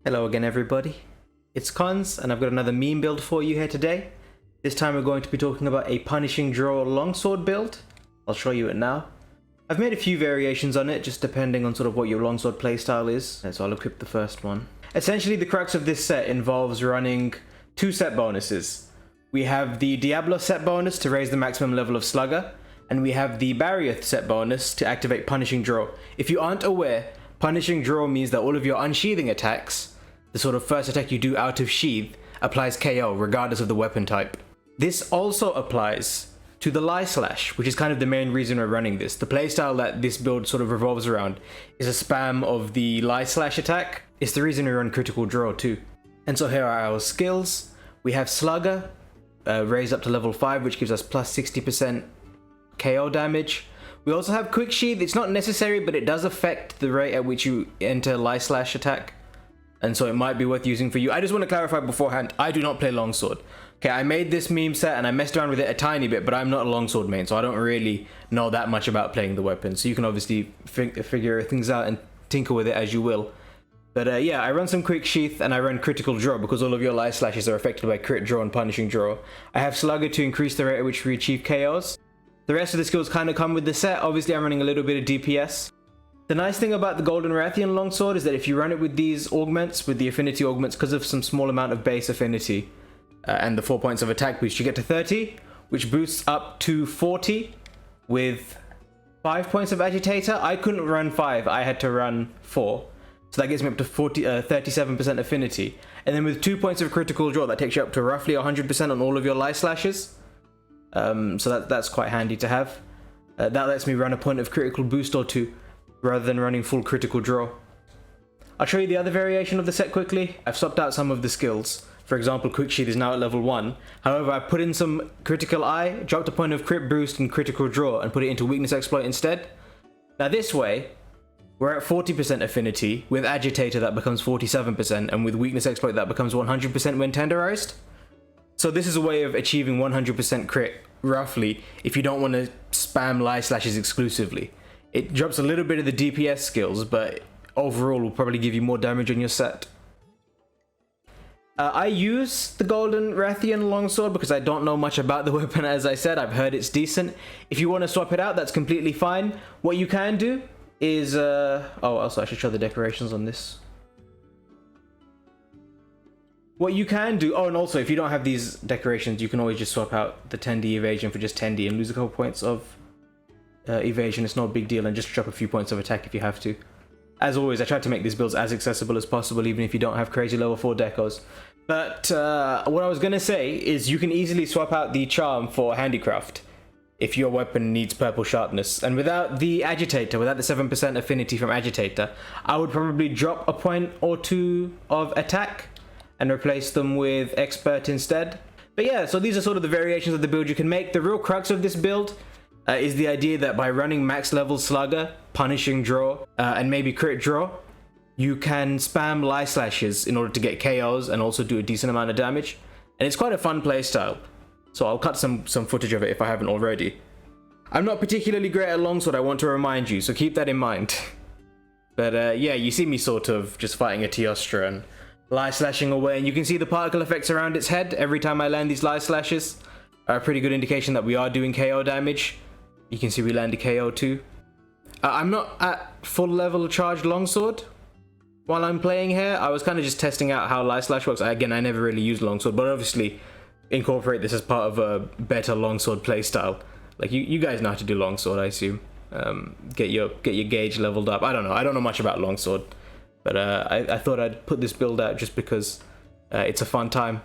Hello again everybody, it's Cons and I've got another meme build for you here today. This time we're going to be talking about a punishing draw longsword build. I'll show you it now. I've made a few variations on it just depending on sort of what your longsword playstyle is, so I'll equip the first one. Essentially the crux of this set involves running two set bonuses. We have the diablos set bonus to raise the maximum level of slugger, and we have the barrier set bonus to activate punishing draw. If you aren't aware, punishing draw means that all of your unsheathing attacks, the sort of first attack you do out of sheathe, applies KO regardless of the weapon type. This also applies to the Lai Slash, which is kind of the main reason we're running this. The playstyle that this build sort of revolves around is a spam of the Lai Slash attack. It's the reason we run critical draw too. And so here are our skills. We have slugger, raised up to level 5, which gives us plus 60% KO damage. We also have quick sheathe. It's not necessary, but it does affect the rate at which you enter Lai Slash attack, and so it might be worth using for you. I just want to clarify beforehand, I do not play longsword. Okay, I made this meme set and I messed around with it a tiny bit, but I'm not a longsword main, so I don't really know that much about playing the weapon. So you can obviously figure things out and tinker with it as you will. But yeah, I run some quick sheath and I run critical draw because all of your Lai Slashes are affected by crit draw and punishing draw. I have slugger to increase the rate at which we achieve KOs. The rest of the skills kind of come with the set. Obviously I'm running a little bit of DPS. The nice thing about the Golden Rathian Longsword is that if you run it with these augments, with the affinity augments, because of some small amount of base affinity and the 4 points of attack boost, you get to 30, which boosts up to 40 with 5 points of agitator. I couldn't run 5, I had to run 4. So that gets me up to 37% affinity. And then with 2 points of critical draw, that takes you up to roughly 100% on all of your Lai Slashes. So that's quite handy to have. That lets me run a point of critical boost or 2. Rather than running full critical draw. I'll show you the other variation of the set quickly. I've swapped out some of the skills. For example, quick sheath is now at level 1. However, I put in some critical eye, dropped a point of crit boost and critical draw, and put it into weakness exploit instead. Now this way, we're at 40% affinity. With agitator that becomes 47%, and with weakness exploit that becomes 100% when tenderized. So this is a way of achieving 100% crit, roughly, if you don't want to spam Lai Slashes exclusively. It drops a little bit of the DPS skills, but overall will probably give you more damage on your set. I use the Golden Rathian Longsword because I don't know much about the weapon. As I said, I've heard it's decent. If you want to swap it out, that's completely fine. What you can do is... oh, also I should show the decorations on this. What you can do... Oh, and also if you don't have these decorations, you can always just swap out the 10D evasion for just 10D and lose a couple points of... evasion. It's no big deal, and just drop a few points of attack if you have to. As always, I tried to make these builds as accessible as possible, even if you don't have crazy level 4 decos. But what I was going to say is you can easily swap out the charm for handicraft if your weapon needs purple sharpness. And without the agitator, without the 7% affinity from agitator, I would probably drop a point or 2 of attack and replace them with expert instead. But yeah, so these are sort of the variations of the build you can make. The real crux of this build is the idea that by running max level slugger, punishing draw, and maybe crit draw, you can spam Lai Slashes in order to get KOs and also do a decent amount of damage. And it's quite a fun playstyle, so I'll cut some footage of it if I haven't already. I'm not particularly great at longsword, I want to remind you, so keep that in mind. But yeah, you see me sort of just fighting a Teostra and Lai Slashing away, and you can see the particle effects around its head every time I land these Lai Slashes. A pretty good indication that we are doing KO damage. You can see we land a KO too. I'm not at full level charged longsword while I'm playing here. I was kind of just testing out how Lai Slash works. Again, I never really used longsword, but obviously incorporate this as part of a better longsword playstyle. Like you guys know how to do longsword, I assume. Get your gauge leveled up. I don't know much about longsword, but I thought I'd put this build out just because it's a fun time.